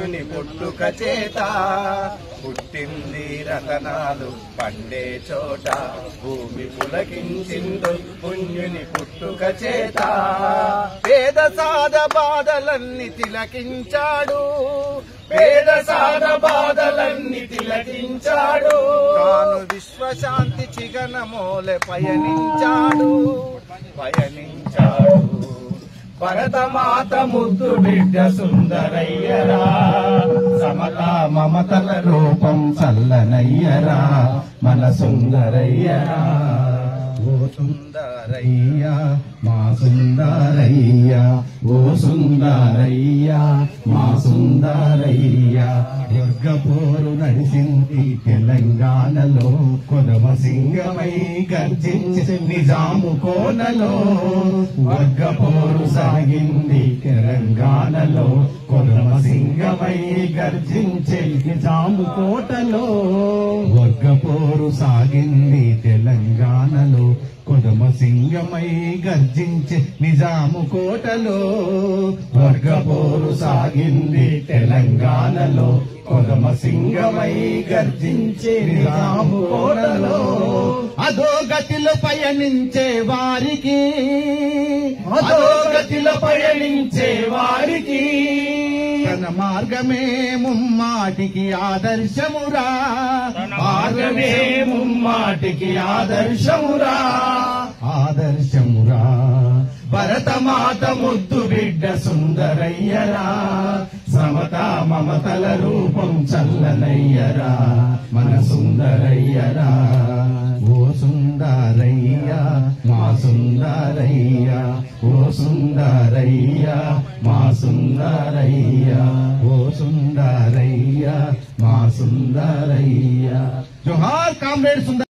పుణ్యుని పుట్టుక చేత పుట్టింది రతనాలు పండే చోట భూమి పులకించిందు పుణ్యుని పుట్టుక చేత పేద సాద బాధలన్నీ తిలకించాడు పేద సాద బాధలన్నీ తిలకించాడు తాను విశ్వశాంతి చిగనమోలె పయనించాడు భరతమాత ముద్దు బిడ్డ సుందరయ్యరా సమతా మమతల రూపం చల్లనయ్యరా మన సుందరయ్యరా ఓ సుందరయ్యా మా సుందరయ్యా ఓ సుందరయ్యా మా సుందరయ్యా దుర్గపోరు నడిసింది తెలంగాణలో కొదమ సింగమై గర్జించి నిజాము కోనలో వర్గపోరు సాగింది తెలంగాణలో కొదమ సింగమై గర్జించి నిజాము కోటలో వర్గపోరు సాగింది తెలంగాణలో కొదమ సింగమై గర్జించి నిజాము కోటలో వర్గపోరు సాగింది తెలంగాణలో కొదమ సింగమై గర్జించే నిజాము కోటలో అధోగతిలో పయనించే వారికి అధోగతిలో పయనించే వారికి తన మార్గమే ముమ్మాటికి ఆదర్శమురా మార్గమే ముమ్మాటికి ఆదర్శమురా ఆదర్శమురా భరతమాత ముద్దు బిడ్డ సుందరయ్యరా సమతా మమతల రూపం చల్లనయ్యరా మన సుందరయ్యరా ఓ సుందరయ్యా మా సుందరయ్యా ఓ సుందరయ్యా మా సుందరయ్యా ఓ సుందరయ్యా మా సుందరయ్యా జోహార్ కామ్రేడ్ సుందర